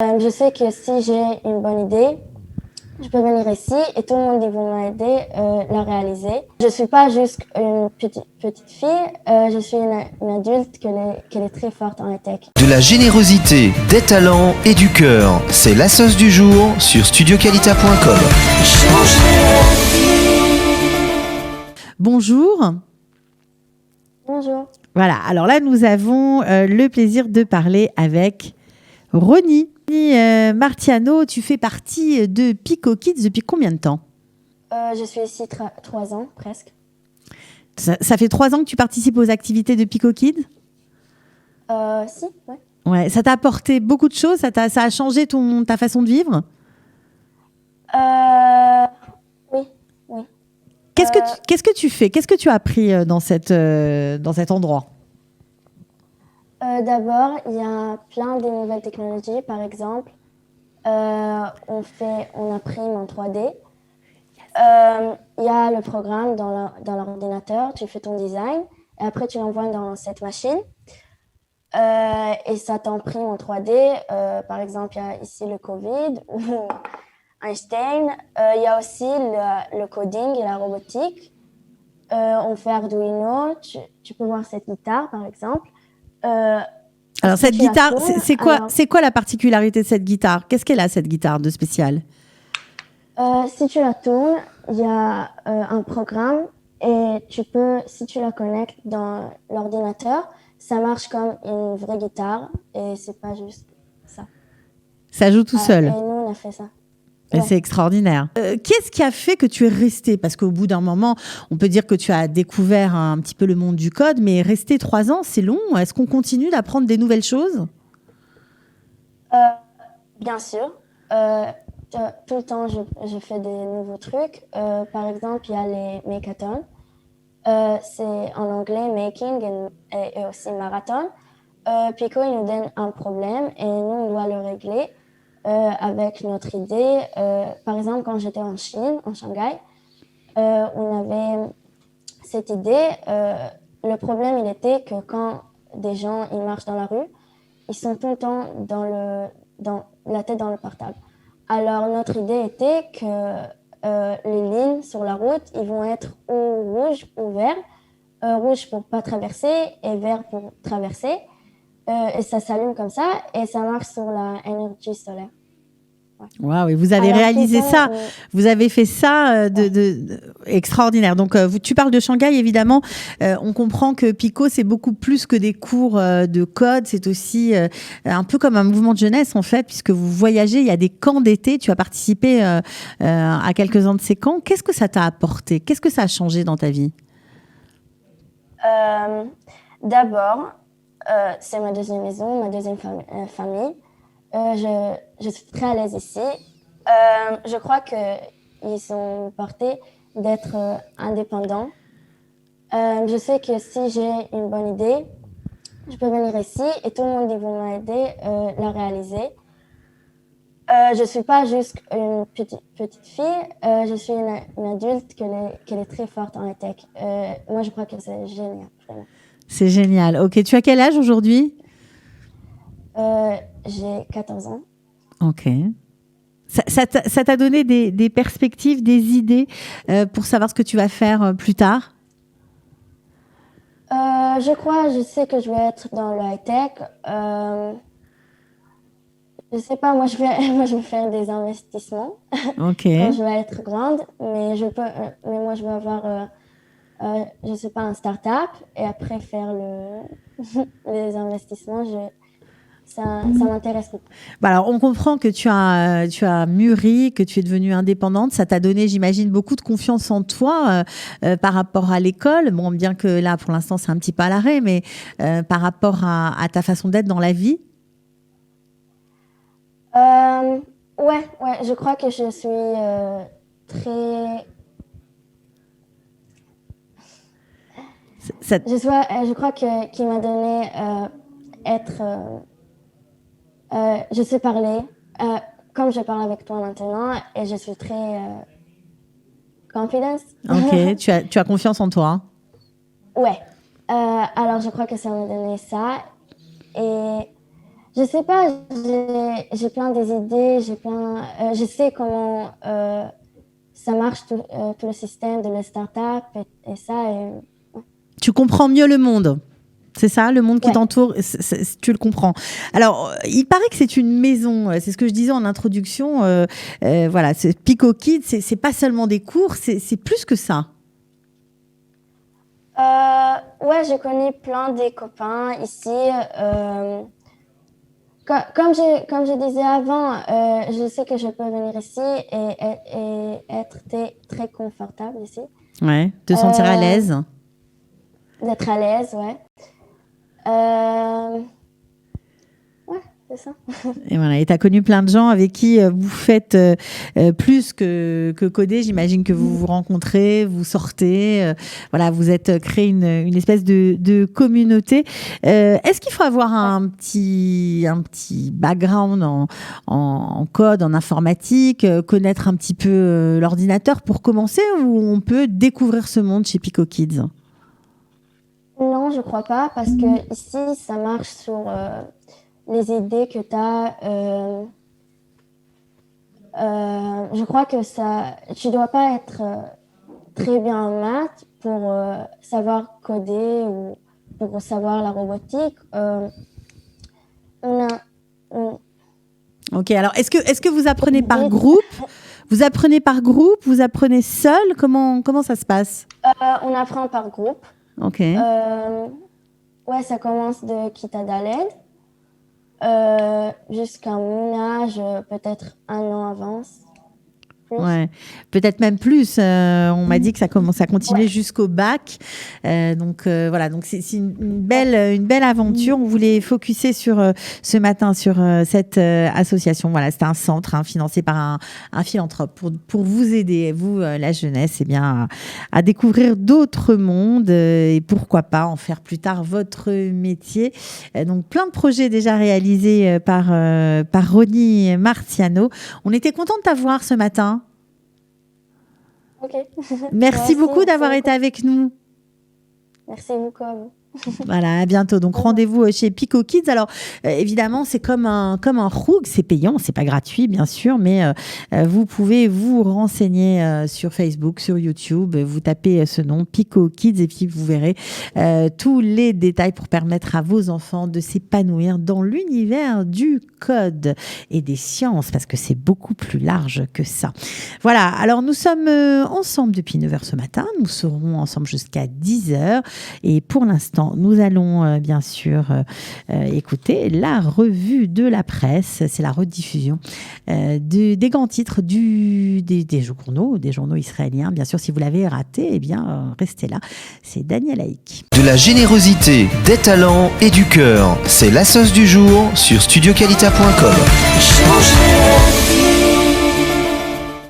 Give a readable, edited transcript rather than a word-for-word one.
Je sais que si j'ai une bonne idée, je peux venir ici et tout le monde ils vont m'aider la réaliser. Je suis pas juste une petite fille, je suis une adulte qui est très forte en tech. De la générosité, des talents et du cœur. C'est la sauce du jour sur studioqualita.com. Bonjour. Bonjour. Voilà, alors là, nous avons le plaisir de parler avec Ronnie. Martiano, tu fais partie de Pico Kids depuis combien de temps ? Je suis ici 3 ans, presque. Ça fait 3 ans que tu participes aux activités de Pico Kids ? Si, ouais. Ouais, ça t'a apporté beaucoup de choses, ça a changé ta façon de vivre ? Oui. Qu'est-ce que tu fais ? Qu'est-ce que tu as appris dans cet endroit ? D'abord, il y a plein de nouvelles technologies. Par exemple, on imprime en 3D. Il y a le programme dans l'ordinateur, tu fais ton design et après tu l'envoies dans cette machine et ça t'imprime en 3D. Par exemple, il y a ici le Covid ou Einstein. Il y a aussi le coding et la robotique. On fait Arduino. Tu peux voir cette guitare, par exemple. Alors cette guitare, c'est quoi la particularité de cette guitare ? Qu'est-ce qu'elle a, cette guitare de spécial ? Si tu la tournes, il y a un programme et si tu la connectes dans l'ordinateur, ça marche comme une vraie guitare et c'est pas juste ça. Ça joue tout seul. Et nous, on a fait ça. Ouais. C'est extraordinaire. Qu'est-ce qui a fait que tu es resté ? Parce qu'au bout d'un moment, on peut dire que tu as découvert un petit peu le monde du code, mais rester 3 ans, c'est long. Est-ce qu'on continue d'apprendre des nouvelles choses ? Bien sûr. Tout le temps, je fais des nouveaux trucs. Par exemple, il y a les Makeathons. C'est en anglais making et aussi marathon. Pico, il nous donne un problème et nous, on doit le régler avec notre idée. Par exemple, quand j'étais en Chine, en Shanghai, on avait cette idée. Le problème, il était que quand des gens ils marchent dans la rue, ils sont tout le temps dans la tête dans le portable. Alors, notre idée était que les lignes sur la route, ils vont être ou rouges ou verts. Rouge pour pas traverser et vert pour traverser. Et ça s'allume comme ça et ça marche sur l'énergie solaire. Waouh, wow, et vous avez réalisé ça, vous avez fait ça extraordinaire. Donc, tu parles de Shanghai, évidemment. On comprend que Pico, c'est beaucoup plus que des cours de code. C'est aussi un peu comme un mouvement de jeunesse, en fait, puisque vous voyagez. Il y a des camps d'été. Tu as participé à quelques-uns de ces camps. Qu'est-ce que ça t'a apporté ? Qu'est-ce que ça a changé dans ta vie ? D'abord, c'est ma deuxième maison, ma deuxième famille. Je suis très à l'aise ici. Je crois qu'ils ont porté d'être indépendants. Je sais que si j'ai une bonne idée, je peux venir ici et tout le monde ils vont m'aider la réaliser. Je suis pas juste une petite fille, je suis une adulte qui est très forte en tech. Moi, je crois que c'est génial, vraiment. C'est génial. Ok, tu as quel âge aujourd'hui ? J'ai 14 ans. Ok. Ça t'a donné des perspectives, des idées pour savoir ce que tu vas faire plus tard ? Je sais que je vais être dans le high-tech. Je sais pas, moi je vais faire des investissements quand je vais être grande, mais moi je vais avoir, je sais pas, un start-up et après faire les investissements. Ça m'intéresse beaucoup. Bah alors, on comprend que tu as mûri, que tu es devenue indépendante. Ça t'a donné, j'imagine, beaucoup de confiance en toi par rapport à l'école. Bon, bien que là, pour l'instant, c'est un petit peu à l'arrêt, mais par rapport à ta façon d'être dans la vie. Ouais, je crois que je suis très... Je crois qu'il m'a donné être... je sais parler, comme je parle avec toi maintenant, et je suis très confidence. Ok, tu as confiance en toi. Ouais. Alors, je crois que ça m'a donné ça. Et Je sais pas, j'ai plein des idées, je sais comment ça marche tout le système de la start-up et ça. Tu comprends mieux le monde. C'est ça, le monde qui Ouais. t'entoure, tu le comprends. Alors, il paraît que c'est une maison, c'est ce que je disais en introduction. Voilà, Pico Kids, c'est pas seulement des cours, c'est plus que ça. Ouais, je connais plein des copains ici. Comme je disais avant, je sais que je peux venir ici et être très confortable ici. Ouais, te sentir à l'aise. D'être à l'aise, ouais. Ouais, c'est ça. Et voilà, et tu as connu plein de gens avec qui vous faites plus que coder. J'imagine que vous vous rencontrez, vous sortez. Voilà, vous êtes créé une espèce de communauté. Est-ce qu'il faut avoir un petit background en code, en informatique, connaître un petit peu l'ordinateur pour commencer, ou on peut découvrir ce monde chez Pico Kids? Non, je crois pas, parce que ici, ça marche sur les idées que tu as. Je crois que tu dois pas être très bien en maths pour savoir coder ou pour savoir la robotique. Ok, alors est-ce que vous apprenez par groupe? Vous apprenez par groupe? Vous apprenez seul? Comment ça se passe? On apprend par groupe. Ok. Ouais, ça commence de Kita Daled jusqu'à mon âge, peut-être 1 an avance. Ouais, peut-être même plus. On m'a dit que ça continuait jusqu'au bac. Donc voilà, donc c'est une belle aventure. On voulait focuser sur ce matin sur cette association. Voilà, c'est un centre financé par un philanthrope pour vous aider, vous la jeunesse, à découvrir d'autres mondes et pourquoi pas en faire plus tard votre métier. Donc plein de projets déjà réalisés par Ronnie Marciano. On était content de t'avoir ce matin. Ok. Merci beaucoup d'avoir été avec nous. Merci beaucoup à vous. Voilà, à bientôt. Donc rendez-vous chez Pico Kids. Alors évidemment, c'est comme un roug, c'est payant, c'est pas gratuit bien sûr, mais vous pouvez vous renseigner sur Facebook, sur YouTube, vous tapez ce nom Pico Kids et puis vous verrez tous les détails pour permettre à vos enfants de s'épanouir dans l'univers du code et des sciences, parce que c'est beaucoup plus large que ça. Voilà, alors nous sommes ensemble depuis 9h ce matin, nous serons ensemble jusqu'à 10h et pour l'instant, nous allons bien sûr écouter la revue de la presse. C'est la rediffusion des grands titres des journaux israéliens. Bien sûr, si vous l'avez raté, eh bien, restez là. C'est Daniel Haïk. De la générosité, des talents et du cœur. C'est la sauce du jour sur studioqualita.com.